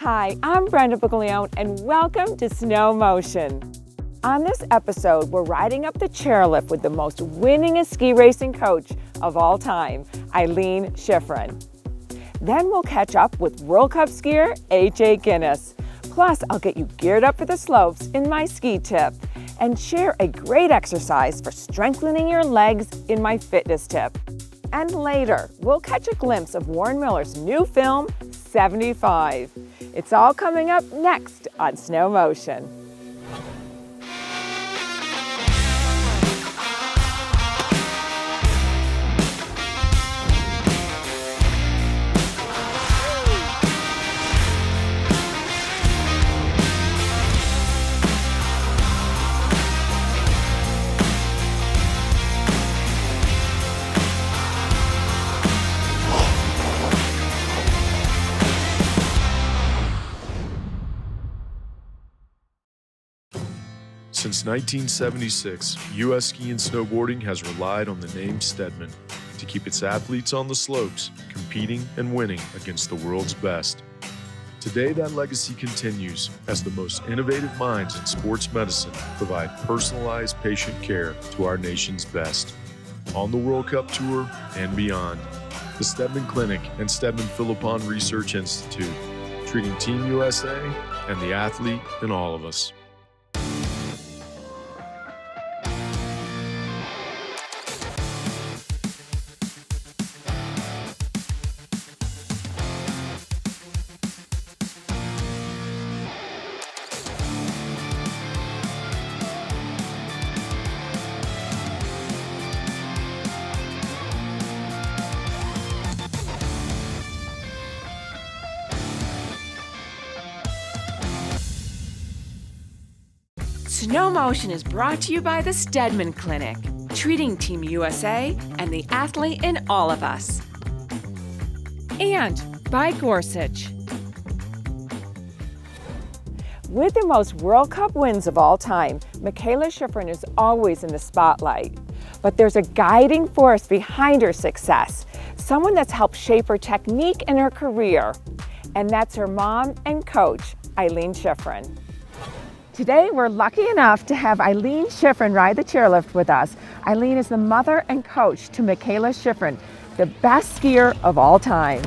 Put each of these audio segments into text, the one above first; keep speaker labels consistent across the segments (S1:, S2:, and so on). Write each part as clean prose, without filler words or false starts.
S1: Hi, I'm Brenda Buglione and welcome to SnowMotion. On this episode, we're riding up the chairlift with the most winningest ski racing coach of all time, Eileen Shiffrin. Then we'll catch up with World Cup skier AJ Ginnis. Plus, I'll get you geared up for the slopes in my ski tip and share a great exercise for strengthening your legs in my fitness tip. And later, we'll catch a glimpse of Warren Miller's new film, 75. It's all coming up next on SnowMotion.
S2: Since 1976, U.S. ski and snowboarding has relied on the name Steadman to keep its athletes on the slopes, competing and winning against the world's best. Today, that legacy continues as the most innovative minds in sports medicine provide personalized patient care to our nation's best. On the World Cup Tour and beyond, the Steadman Clinic and Steadman Philippon Research Institute, treating Team USA and the athlete in all of us.
S1: SnowMotion is brought to you by the Steadman Clinic, treating Team USA and the athlete in all of us. And by Gorsuch. With the most World Cup wins of all time, Mikaela Shiffrin is always in the spotlight. But there's a guiding force behind her success, someone that's helped shape her technique and her career. And that's her mom and coach, Eileen Shiffrin. Today, we're lucky enough to have Eileen Shiffrin ride the chairlift with us. Eileen is the mother and coach to Mikaela Shiffrin, the best skier of all time.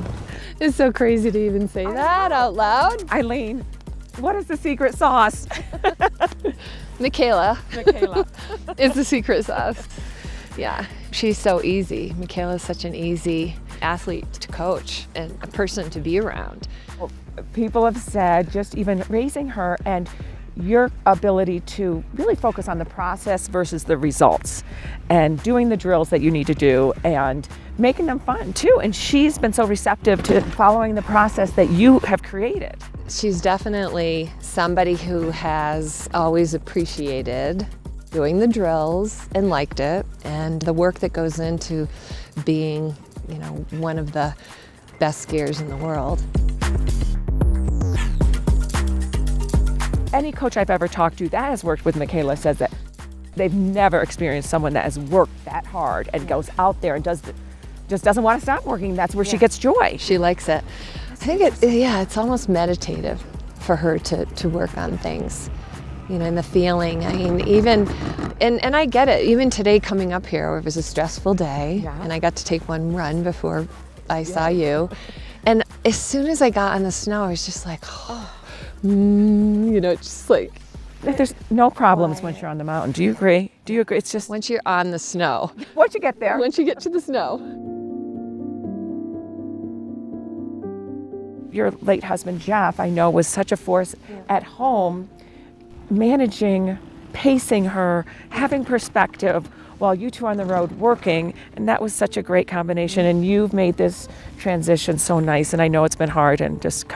S3: It's so crazy to even say that out loud.
S1: Eileen, what is the secret sauce?
S3: Mikaela
S1: Mikaela.
S3: is the secret sauce. Yeah, she's so easy. Mikaela is such an easy athlete to coach and a person to be around.
S1: Well, people have said just even raising her and your ability to really focus on the process versus the results and doing the drills that you need to do and making them fun too. And she's been so receptive to following the process that you have created.
S3: She's definitely somebody who has always appreciated doing the drills and liked it, and the work that goes into being, one of the best skiers in the world.
S1: Any coach I've ever talked to that has worked with Mikaela says that they've never experienced someone that has worked that hard and goes out there and just doesn't want to stop working. That's where she gets joy.
S3: She likes it. I think it's almost meditative for her to work on things, and the feeling. I mean, even, and I get it, even today coming up here, it was a stressful day, and I got to take one run before I saw you. And as soon as I got on the snow, I was just like, just like.
S1: There's no problems once you're on the mountain. Do you agree? It's just.
S3: Once you're on the snow.
S1: Once you get there.
S3: Once you get to the snow.
S1: Your late husband, Jeff, I know was such a force at home, managing, pacing her, having perspective while you two are on the road working. And that was such a great combination. And you've made this transition so nice. And I know it's been hard and just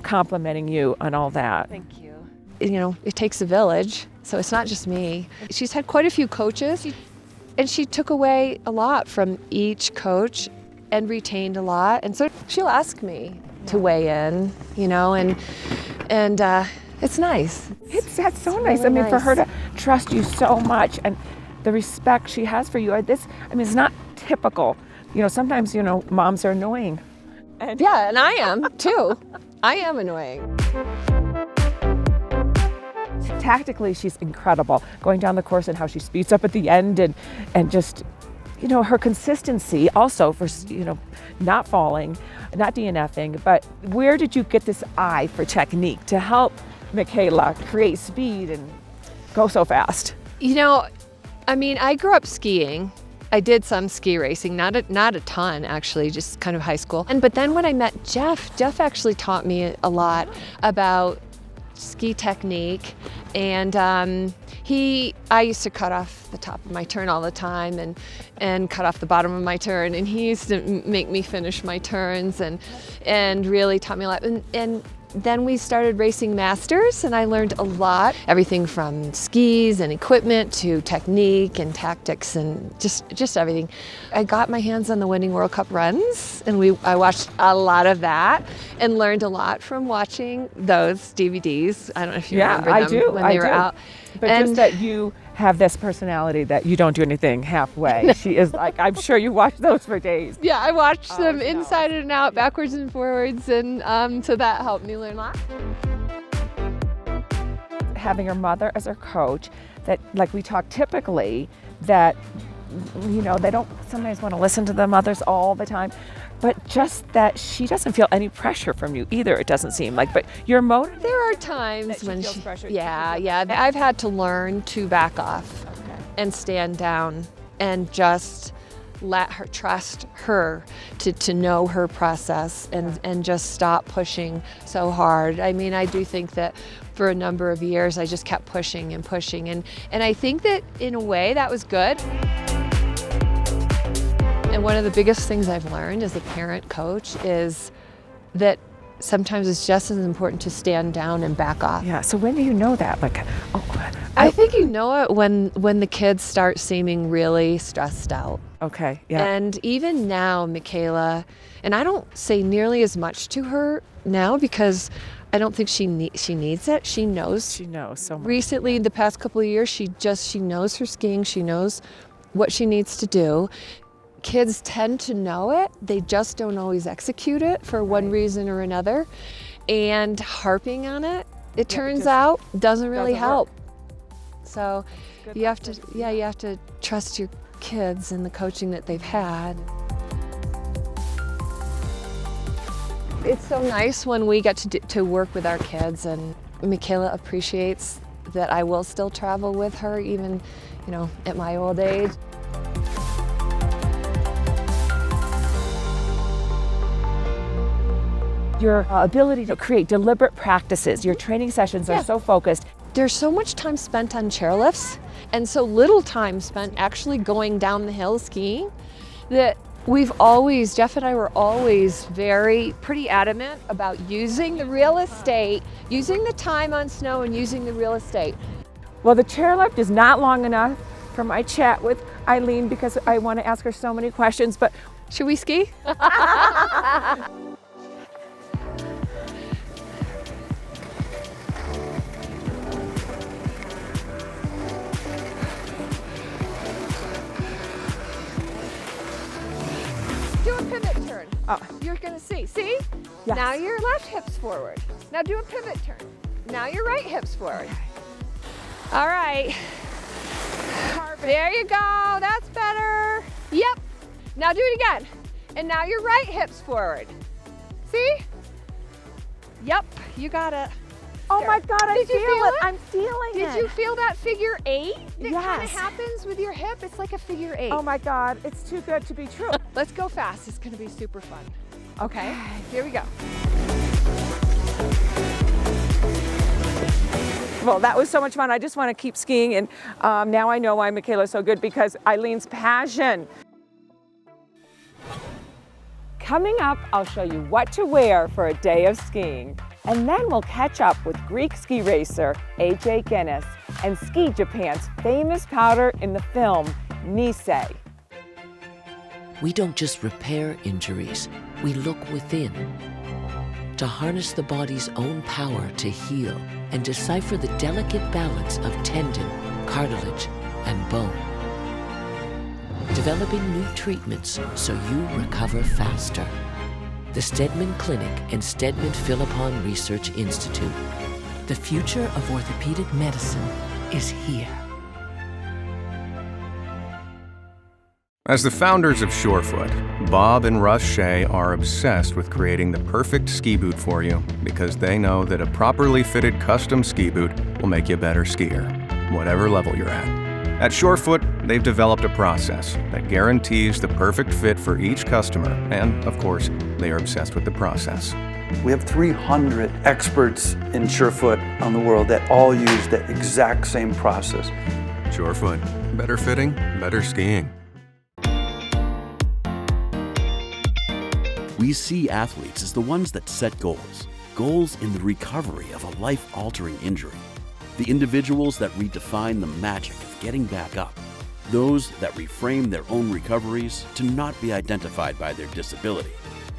S1: complimenting you on all that.
S3: Thank you. It takes a village, so it's not just me. She's had quite a few coaches, and she took away a lot from each coach and retained a lot. And so she'll ask me to weigh in, and it's nice.
S1: That's so nice. Really nice. For her to trust you so much and the respect she has for you. It's not typical. Sometimes, moms are annoying.
S3: And I am too. I am annoying.
S1: Tactically, she's incredible, going down the course and how she speeds up at the end and just, you know, her consistency also for, you know, not falling, not DNFing, but where did you get this eye for technique to help Mikaela create speed and go so fast?
S3: You know, I mean, I grew up skiing. I did some ski racing, not a ton actually, just kind of high school. But then when I met Jeff actually taught me a lot about ski technique, and I used to cut off the top of my turn all the time and cut off the bottom of my turn, and he used to make me finish my turns and really taught me a lot. And then we started racing masters, and I learned a lot, everything from skis and equipment to technique and tactics and just everything. I got my hands on the Winning World Cup runs, and I watched a lot of that and learned a lot from watching those DVDs. I don't know if you remember them when they were out.
S1: But just that you have this personality that you don't do anything halfway. She is like, I'm sure you watch those for days.
S3: Yeah, I watched them inside and out, backwards and forwards, and so that helped me learn a lot.
S1: Having her mother as her coach, that like we talk typically, that, you know, they don't sometimes want to listen to the mothers all the time, but just that she doesn't feel any pressure from you either, it doesn't seem like, but you're motivated.
S3: There are times when
S1: feels pressure.
S3: yeah, I've had to learn to back off and stand down and just let her, trust her to know her process and just stop pushing so hard. I mean, I do think that for a number of years I just kept pushing and pushing, and I think that in a way that was good. And one of the biggest things I've learned as a parent coach is that sometimes it's just as important to stand down and back off.
S1: Yeah, so when do you know that? Like,
S3: I think you know it when the kids start seeming really stressed out.
S1: Okay, yeah.
S3: And even now, Mikaela, and I don't say nearly as much to her now because I don't think she needs it. She knows.
S1: She knows so much.
S3: Recently, the past couple of years, she knows her skiing. She knows what she needs to do. Kids tend to know it. They just don't always execute it for one reason or another. And harping on it, it turns out, doesn't really help. So you have to trust your kids and the coaching that they've had. It's so nice when we get to work with our kids, and Mikaela appreciates that I will still travel with her even, you know, at my old age.
S1: Your ability to create deliberate practices, your training sessions are so focused.
S3: There's so much time spent on chairlifts and so little time spent actually going down the hill skiing that Jeff and I were always pretty adamant about using the real estate, using the time on snow and using the real estate.
S1: Well, the chairlift is not long enough for my chat with Eileen because I want to ask her so many questions, but
S3: should we ski? Do a pivot turn.
S1: Oh.
S3: You're gonna see. See?
S1: Yes.
S3: Now your left hip's forward. Now do a pivot turn. Now your right hip's forward. All right. There you go. That's better. Yep. Now do it again. And now your right hip's forward. See? Yep. You got it.
S1: oh my God, I feel it. I'm feeling it.
S3: Did you feel that figure 8 that kind of
S1: Yes.
S3: happens with your hip? It's like a figure 8.
S1: Oh my God, it's too good to be true.
S3: Let's go fast. It's going to be super fun. Okay, here we go.
S1: Well, that was so much fun. I just want to keep skiing, and now I know why Mikaela's so good, because Eileen's passion. Coming up, I'll show you what to wear for a day of skiing. And then we'll catch up with Greek ski racer AJ Ginnis and Ski Japan's famous powder in the film Nisei.
S4: We don't just repair injuries, we look within to harness the body's own power to heal and decipher the delicate balance of tendon, cartilage, and bone. Developing new treatments so you recover faster. the Stedman Clinic and Stedman Philippon Research Institute. The future of orthopedic medicine is here.
S5: As the founders of Surefoot, Bob and Russ Shea are obsessed with creating the perfect ski boot for you because they know that a properly fitted custom ski boot will make you a better skier, whatever level you're at. At Surefoot, they've developed a process that guarantees the perfect fit for each customer, and of course, they are obsessed with the process.
S6: We have 300 experts in Surefoot on the world that all use that exact same process.
S5: Surefoot, better fitting, better skiing.
S7: We see athletes as the ones that set goals in the recovery of a life-altering injury, the individuals that redefine the magic of getting back up, those that reframe their own recoveries to not be identified by their disability,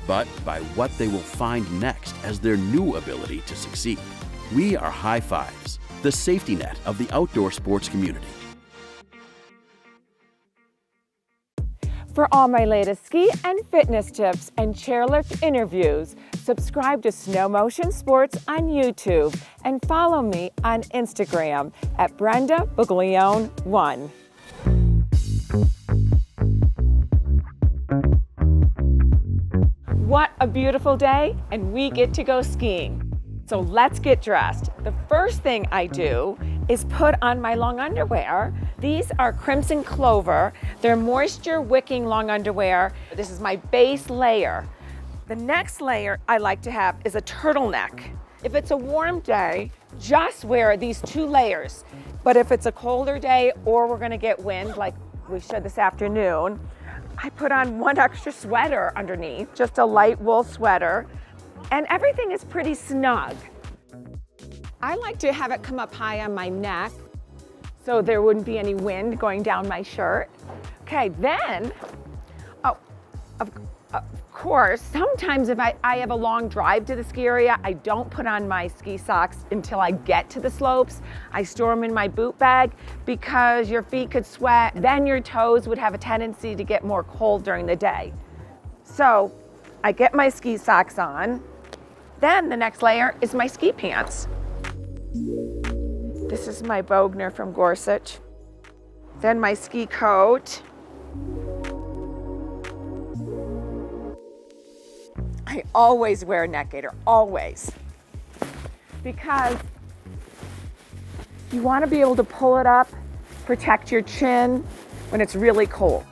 S7: but by what they will find next as their new ability to succeed. We are High Fives, the safety net of the outdoor sports community.
S1: For all my latest ski and fitness tips and chairlift interviews, subscribe to SnowMotion Sports on YouTube and follow me on Instagram at Brenda Buglione 1. What a beautiful day, and we get to go skiing. So let's get dressed. The first thing I do is put on my long underwear. These are Crimson Clover. They're moisture wicking long underwear. This is my base layer. The next layer I like to have is a turtleneck. If it's a warm day, just wear these 2 layers. But if it's a colder day or we're gonna get wind like we should this afternoon, I put on 1 extra sweater underneath, just a light wool sweater, and everything is pretty snug. I like to have it come up high on my neck so there wouldn't be any wind going down my shirt. Okay, then, of course, sometimes if I have a long drive to the ski area, I don't put on my ski socks until I get to the slopes. I store them in my boot bag because your feet could sweat, then your toes would have a tendency to get more cold during the day. So I get my ski socks on. Then the next layer is my ski pants. This is my Bogner from Gorsuch. Then my ski coat. I always wear a neck gaiter, always. Because you want to be able to pull it up, protect your chin when it's really cold.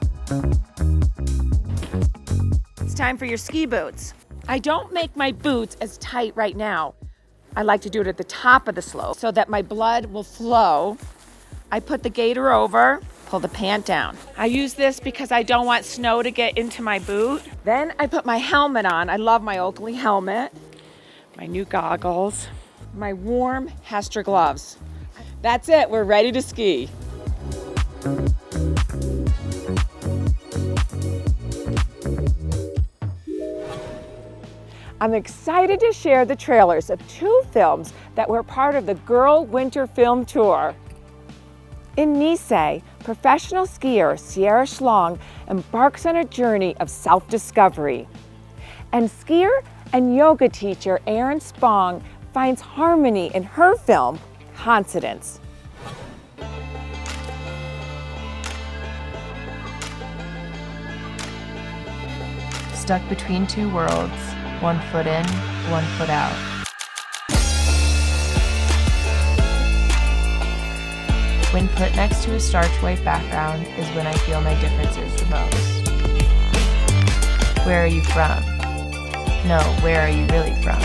S1: It's time for your ski boots. I don't make my boots as tight right now. I like to do it at the top of the slope so that my blood will flow. I put the gaiter over, pull the pant down. I use this because I don't want snow to get into my boot. Then I put my helmet on. I love my Oakley helmet, my new goggles, my warm Hester gloves. That's it, we're ready to ski. I'm excited to share the trailers of 2 films that were part of the Girl Winter Film Tour. In Nice, professional skier Sierra Schlong embarks on a journey of self-discovery. And skier and yoga teacher Erin Spong finds harmony in her film, Confidence.
S8: Stuck between 2 worlds, 1 foot in, 1 foot out. When put next to a starch white background is when I feel my differences the most. Where are you from? No, where are you really from?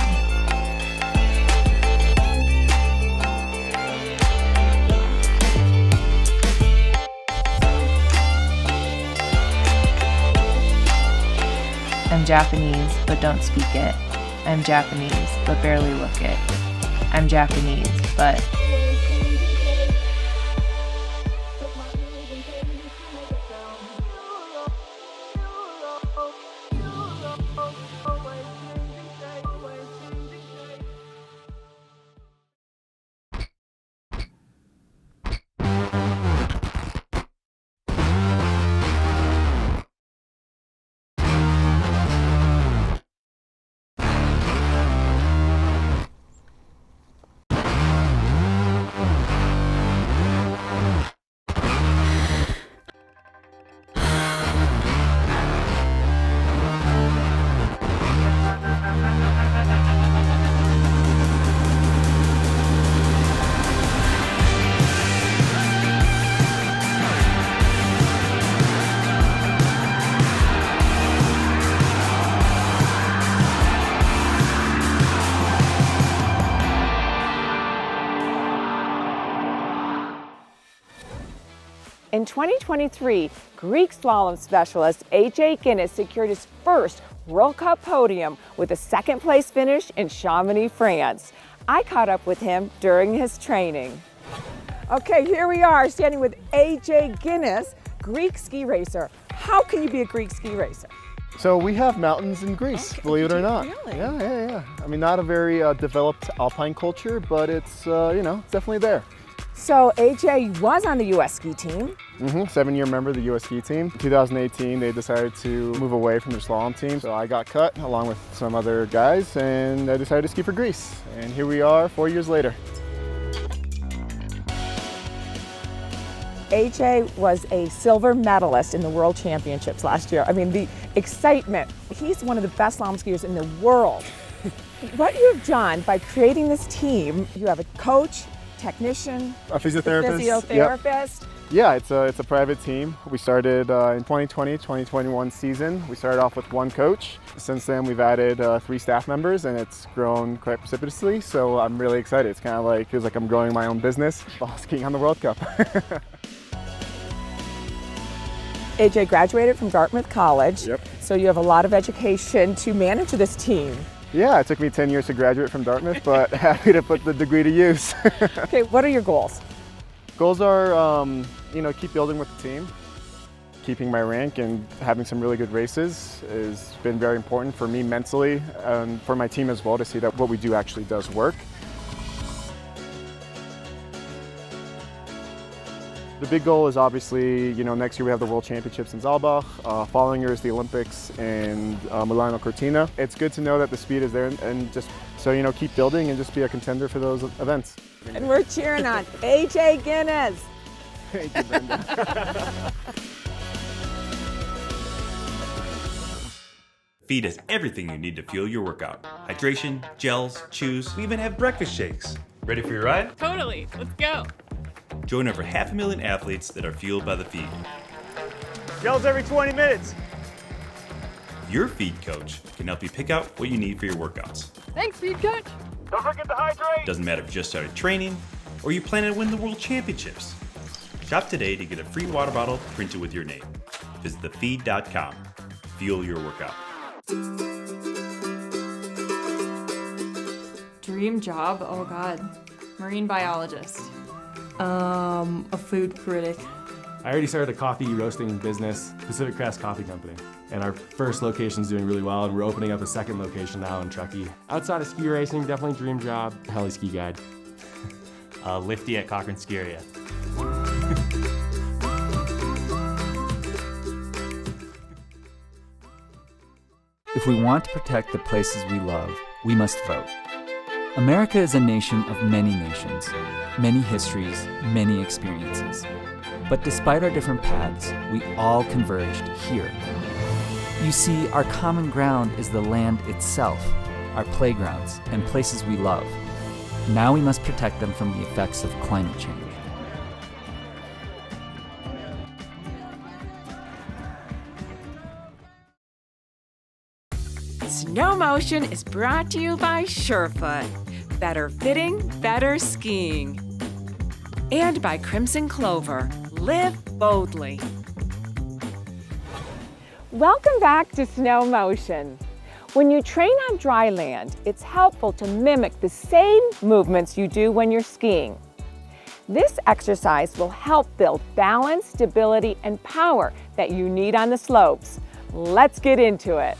S8: I'm Japanese, but don't speak it. I'm Japanese, but barely look it. I'm Japanese, but
S1: In 2023, Greek slalom specialist AJ Ginnis secured his first World Cup podium with a second-place finish in Chamonix, France. I caught up with him during his training. Okay, here we are standing with AJ Ginnis, Greek ski racer. How can you be a Greek ski racer?
S9: So we have mountains in Greece, believe it or not.
S1: Really?
S9: Yeah. I mean, not a very developed alpine culture, but it's, it's definitely there.
S1: So AJ was on the U.S. ski team.
S9: 7-year member of the U.S. ski team. In 2018, they decided to move away from their slalom team. So I got cut along with some other guys, and I decided to ski for Greece. And here we are 4 years later.
S1: AJ was a silver medalist in the World Championships last year. I mean, the excitement. He's one of the best slalom skiers in the world. What you've done by creating this team, you have a coach, technician,
S9: a physiotherapist.
S1: Yep.
S9: Yeah, it's a private team. We started in 2020-2021 season. We started off with one coach. Since then, we've added 3 staff members, and it's grown quite precipitously. So I'm really excited. It's kind of like, feels like I'm growing my own business while skiing on the World Cup.
S1: AJ graduated from Dartmouth College.
S9: Yep.
S1: So you have a lot of education to manage this team.
S9: Yeah, it took me 10 years to graduate from Dartmouth, but happy to put the degree to use.
S1: Okay, what are your goals?
S9: Goals are, keep building with the team. Keeping my rank and having some really good races has been very important for me mentally and for my team as well, to see that what we do actually does work. The big goal is obviously, next year we have the World Championships in Saalbach. Following year is the Olympics in Milano Cortina. It's good to know that the speed is there, and just so, keep building and just be a contender for those events.
S1: And we're cheering on AJ Ginnis.
S9: Thank you, Brenda.
S10: Feed has everything you need to fuel your workout. Hydration, gels, chews, we even have breakfast shakes. Ready for your ride?
S11: Totally, let's go.
S10: Join over 500,000 athletes that are fueled by the feed.
S12: Gels every 20 minutes.
S10: Your feed coach can help you pick out what you need for your workouts.
S11: Thanks, feed coach.
S12: Don't forget to hydrate.
S10: Doesn't matter if you just started training or you plan to win the World Championships. Shop today to get a free water bottle printed with your name. Visit thefeed.com. Fuel your workout.
S11: Dream job? Oh God. Marine biologist. A food critic.
S12: I already started a coffee roasting business, Pacific Crest Coffee Company. And our first location's doing really well, and we're opening up a second location now in Truckee. Outside of ski racing, definitely dream job, heli ski guide. Lifty at Cochrane Ski Area.
S13: If we want to protect the places we love, we must vote. America is a nation of many nations, many histories, many experiences. But despite our different paths, we all converged here. You see, our common ground is the land itself, our playgrounds, and places we love. Now we must protect them from the effects of climate change.
S1: SnowMotion is brought to you by Surefoot. Better fitting, better skiing. And by Crimson Clover. Live boldly. Welcome back to SnowMotion. When you train on dry land, it's helpful to mimic the same movements you do when you're skiing. This exercise will help build balance, stability, and power that you need on the slopes. Let's get into it.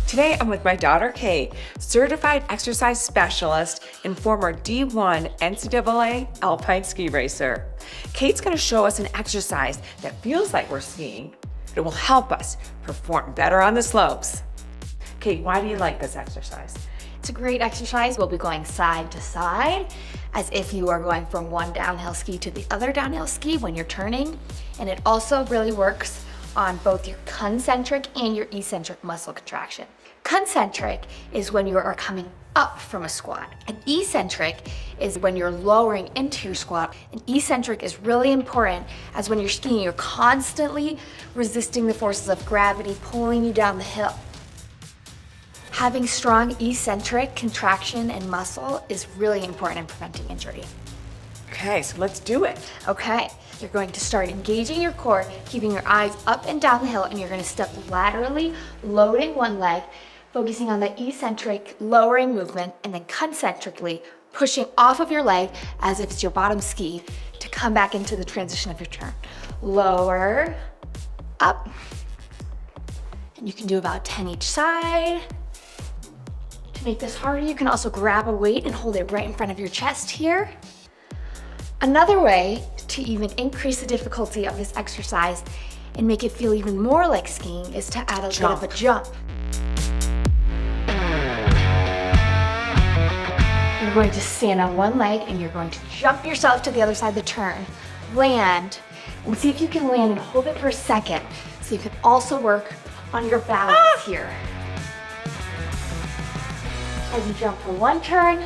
S1: Today I'm with my daughter Kate, certified exercise specialist and former D1 NCAA alpine ski racer. Kate's going to show us an exercise that feels like we're skiing. It will help us perform better on the slopes. Kate, why do you like this exercise?
S14: It's a great exercise. We'll be going side to side as if you are going from one downhill ski to the other downhill ski when you're turning. And it also really works on both your concentric and your eccentric muscle contraction. Concentric is when you are coming up from a squat. And eccentric is when you're lowering into your squat. And eccentric is really important as when you're skiing, you're constantly resisting the forces of gravity pulling you down the hill. Having strong eccentric contraction and muscle is really important in preventing injury.
S1: Okay, so let's do it.
S14: Okay, you're going to start engaging your core, keeping your eyes up and down the hill, and you're going to step laterally, loading one leg, focusing on the eccentric lowering movement, and then concentrically pushing off of your leg as if it's your bottom ski to come back into the transition of your turn. Lower, up, and you can do about 10 each side. To make this harder, you can also grab a weight and hold it right in front of your chest here. Another way to even increase the difficulty of this exercise and make it feel even more like skiing is to add a bit of a jump. You're going to stand on one leg and you're going to jump yourself to the other side of the turn. Land, and see if you can land and hold it for a second so you can also work on your balance here. As you jump from one turn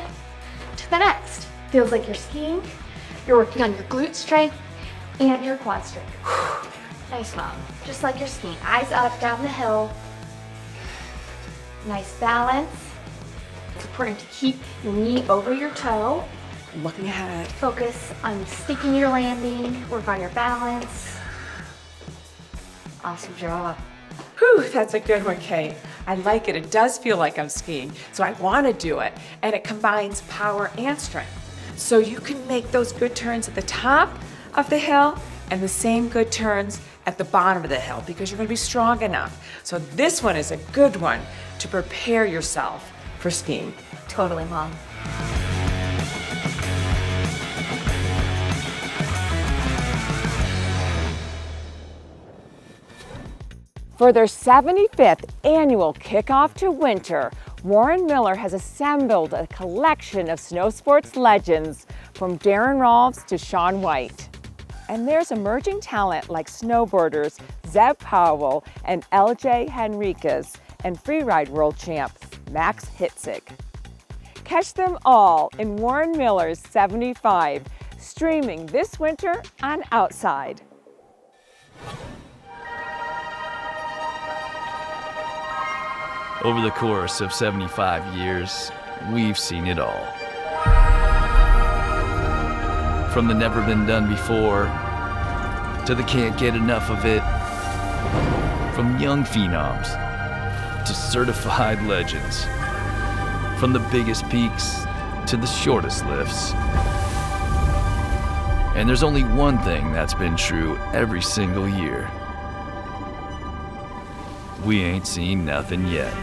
S14: to the next. Feels like you're skiing. You're working on your glute strength and your quad strength. Nice, Mom. Just like you're skiing. Eyes up, down the hill. Nice balance. It's important to keep your knee over your toe.
S1: Looking ahead.
S14: Focus on sticking your landing. Work on your balance. Awesome job.
S1: Whew, that's a good one, Kate. I like it. It does feel like I'm skiing, so I want to do it. And it combines power and strength. So you can make those good turns at the top of the hill and the same good turns at the bottom of the hill because you're going to be strong enough. So this one is a good one to prepare yourself for skiing.
S14: Totally, Mom.
S1: For their 75th annual kickoff to winter, Warren Miller has assembled a collection of snow sports legends from Darren Rolfs to Shaun White. And there's emerging talent like snowboarders Zeb Powell and LJ Henriquez and freeride world champ Max Hitzig. Catch them all in Warren Miller's 75, streaming this winter on Outside.
S15: Over the course of 75 years, we've seen it all. From the never been done before, to the can't get enough of it, from young phenoms to certified legends, from the biggest peaks to the shortest lifts. And there's only one thing that's been true every single year. We ain't seen nothing yet.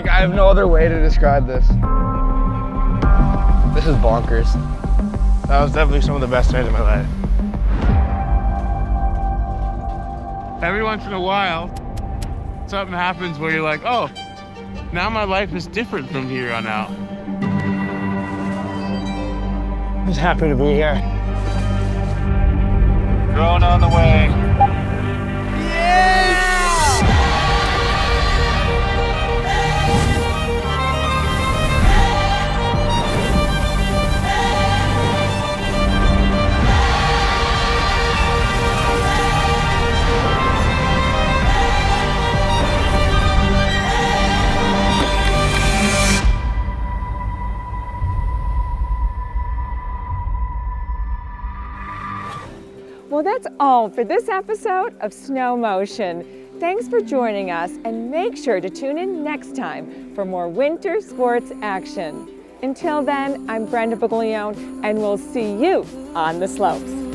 S16: I have no other way to describe this. This is bonkers. That was definitely some of the best times of my life.
S17: Every once in a while, something happens where you're like, oh, now my life is different from here on out.
S16: I'm just happy to be here.
S17: Drone on the way.
S1: Well, that's all for this episode of SnowMotion. Thanks for joining us, and make sure to tune in next time for more winter sports action. Until then, I'm Brenda Buglione, and we'll see you on the slopes.